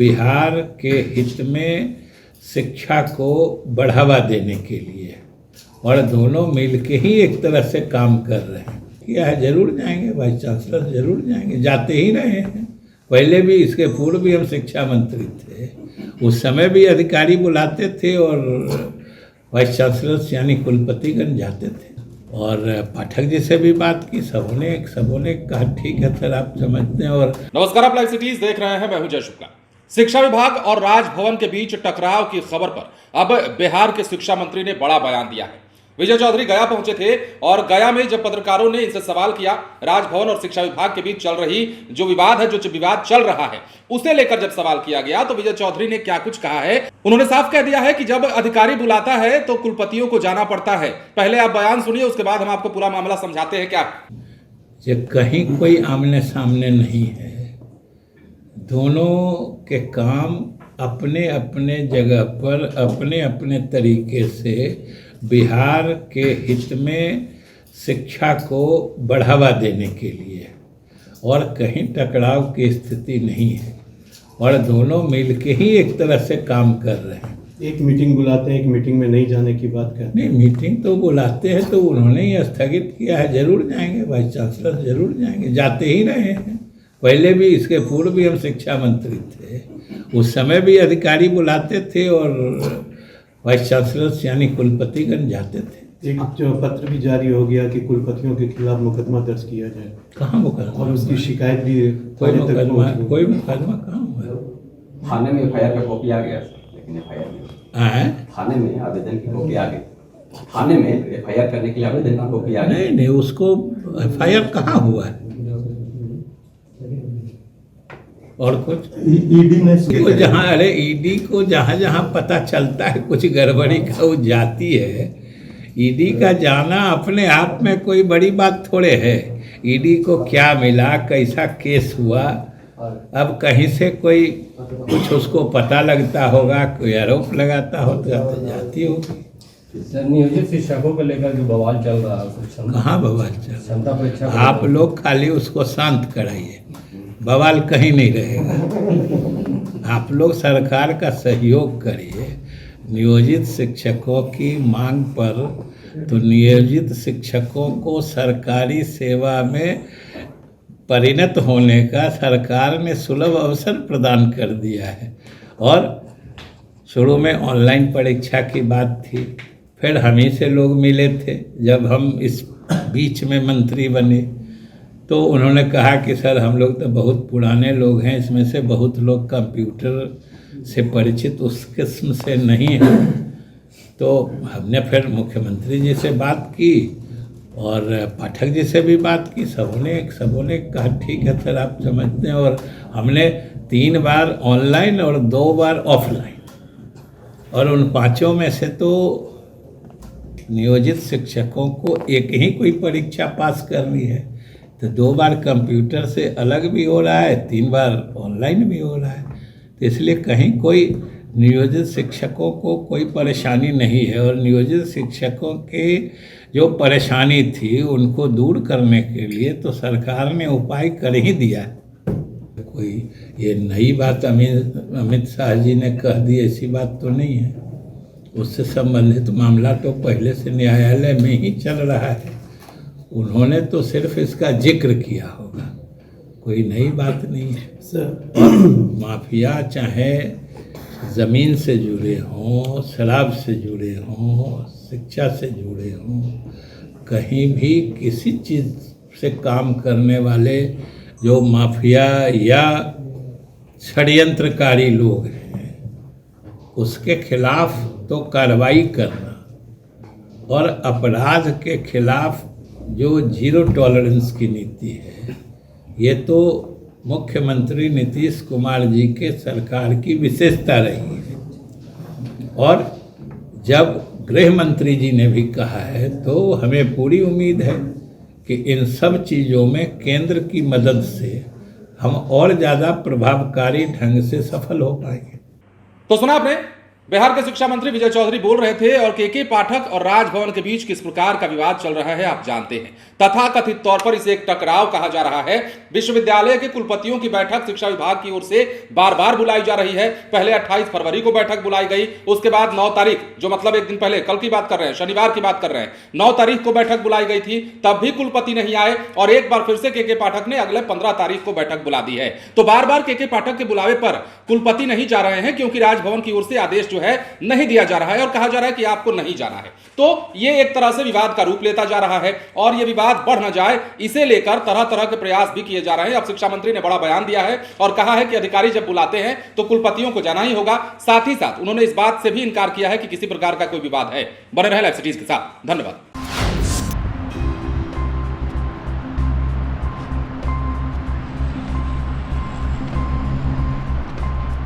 बिहार के हित में शिक्षा को बढ़ावा देने के लिए, और दोनों मिलके ही एक तरह से काम कर रहे हैं। किया है, जरूर जाएंगे, वाइस चांसलर जरूर जाएंगे, जाते ही रहे हैं। पहले भी, इसके पूर्व भी हम शिक्षा मंत्री थे, उस समय भी अधिकारी बुलाते थे और वाइस चांसलर यानी कुलपतिगण जाते थे। और पाठक जी से भी बात की, सबों ने कहा ठीक है सर, आप समझते हैं। और नमस्कार, आप लाइव सिटीज देख रहे हैं, मैं हूं जय शुक्ला। शिक्षा विभाग और राजभवन के बीच टकराव की खबर पर अब बिहार के शिक्षा मंत्री ने बड़ा बयान दिया है। विजय चौधरी गया पहुंचे थे और गया में जब पत्रकारों ने इनसे सवाल किया, राजभवन और शिक्षा विभाग के बीच चल रही जो विवाद है, जो विवाद चल रहा है, उसे लेकर जब सवाल किया गया तो विजय चौधरी ने क्या कुछ कहा है। उन्होंने साफ कह दिया है कि जब अधिकारी बुलाता है तो कुलपतियों को जाना पड़ता है। पहले आप बयान सुनिए, उसके बाद हम आपको पूरा मामला समझाते हैं। क्या कहीं कोई आमने सामने नहीं है, दोनों के काम अपने अपने जगह पर अपने अपने तरीके से बिहार के हित में शिक्षा को बढ़ावा देने के लिए, और कहीं टकराव की स्थिति नहीं है, और दोनों मिलके ही एक तरह से काम कर रहे हैं। एक मीटिंग बुलाते हैं, एक मीटिंग में नहीं जाने की बात करते हैं। नहीं, मीटिंग तो बुलाते हैं, तो उन्होंने ही स्थगित किया है, जरूर जाएंगे, वाइस चांसलर जरूर जाएंगे, जाते ही रहे हैं। पहले भी, इसके पूर्व भी हम शिक्षा मंत्री थे, उस समय भी अधिकारी बुलाते थे और वाइस चांसलर यानी कुलपतिगण जाते थे। एक जो पत्र भी जारी हो गया कि कुलपतियों के खिलाफ मुकदमा दर्ज किया जाए। कहाँ मुकदमा? और उसकी शिकायत भी कोई मुकदमा कहाँ हुआ? थाने में एफआईआर का कॉपी आ गया, लेकिन एफआईआर थाने में आवेदन की कॉपी आ गई। थाने में एफआईआर करने के लिए आवेदन की कॉपी आ गई। नहीं, उसको एफआईआर कहाँ हुआ है? और कुछ ईडी ने जहाँ, अरे ईडी को जहाँ पता चलता है कुछ गड़बड़ी का, वो जाती है। ईडी का जाना अपने आप में कोई बड़ी बात थोड़े है। ईडी को क्या मिला, कैसा केस हुआ, अब कहीं से कोई कुछ उसको पता लगता होगा, कोई आरोप लगाता होगा तो जाती होगी। नियोजित शिक्षकों को लेकर जो बवाल चल रहा है, कहाँ बवाल चल क्षमता परीक्षा? आप लोग खाली उसको शांत कराइए, बवाल कहीं नहीं रहेगा। आप लोग सरकार का सहयोग करिए। नियोजित शिक्षकों की मांग पर, तो नियोजित शिक्षकों को सरकारी सेवा में परिणत होने का सरकार ने सुलभ अवसर प्रदान कर दिया है। और शुरू में ऑनलाइन परीक्षा की बात थी, फिर हम ही से लोग मिले थे जब हम इस बीच में मंत्री बने, तो उन्होंने कहा कि सर हम लोग तो बहुत पुराने लोग हैं, इसमें से बहुत लोग कंप्यूटर से परिचित उस किस्म से नहीं हैं। तो हमने फिर मुख्यमंत्री जी से बात की और पाठक जी से भी बात की, सबों ने कहा ठीक है सर, आप समझते हैं। और हमने 3 बार ऑनलाइन और 2 बार ऑफलाइन, और उन 5 में से तो नियोजित शिक्षकों को एक ही कोई परीक्षा पास करनी है, तो 2 बार कंप्यूटर से अलग भी हो रहा है, 3 बार ऑनलाइन भी हो रहा है। तो इसलिए कहीं कोई नियोजित शिक्षकों को कोई परेशानी नहीं है, और नियोजित शिक्षकों के जो परेशानी थी उनको दूर करने के लिए तो सरकार ने उपाय कर ही दिया। कोई ये नई बात अमित शाह जी ने कह दी, ऐसी बात तो नहीं है। उससे संबंधित मामला तो पहले से न्यायालय में ही चल रहा है, उन्होंने तो सिर्फ इसका जिक्र किया होगा, कोई नई बात नहीं है सर। माफिया चाहे ज़मीन से जुड़े हों, शराब से जुड़े हों, शिक्षा से जुड़े हों, कहीं भी किसी चीज़ से काम करने वाले जो माफिया या षड्यंत्रकारी लोग हैं, उसके खिलाफ तो कार्रवाई करना, और अपराध के खिलाफ जो 0 टॉलरेंस की नीति है, ये तो मुख्यमंत्री नीतीश कुमार जी के सरकार की विशेषता रही है। और जब गृह मंत्री जी ने भी कहा है, तो हमें पूरी उम्मीद है कि इन सब चीज़ों में केंद्र की मदद से हम और ज़्यादा प्रभावकारी ढंग से सफल हो पाएंगे। तो सुना आपने बिहार के शिक्षा मंत्री विजय चौधरी बोल रहे थे और के पाठक और राजभवन के बीच किस प्रकार का विवाद चल रहा है आप जानते हैं। तथाकथित तौर पर इसे एक टकराव कहा जा रहा है। विश्वविद्यालय के कुलपतियों की बैठक शिक्षा विभाग की ओर से बार बार बुलाई जा रही है। पहले 28 फरवरी को बैठक बुलाई गई, उसके बाद 9 तारीख, जो मतलब एक दिन पहले, कल की बात कर रहे हैं, शनिवार की बात कर रहे हैं, 9 तारीख को बैठक बुलाई गई थी, तब भी कुलपति नहीं आए और एक बार फिर से के पाठक ने अगले 15 तारीख को बैठक बुला दी है। तो बार बार के पाठक के बुलावे पर कुलपति नहीं जा रहे हैं क्योंकि राजभवन की ओर से आदेश जो है नहीं दिया जा रहा है और कहा जा रहा है कि आपको नहीं जाना है। तो ये एक तरह से विवाद का रूप लेता जा रहा है और ये विवाद बढ़ न जाए इसे लेकर तरह तरह के प्रयास भी किए जा रहे हैं। अब शिक्षा मंत्री ने बड़ा बयान दिया है और कहा है कि अधिकारी जब बुलाते हैं तो कुलपतियों को जाना ही होगा। साथ ही साथ उन्होंने इस बात से भी इनकार किया है कि किसी प्रकार का कोई विवाद है। बने रहे लाइव सिटीज के साथ। धन्यवाद।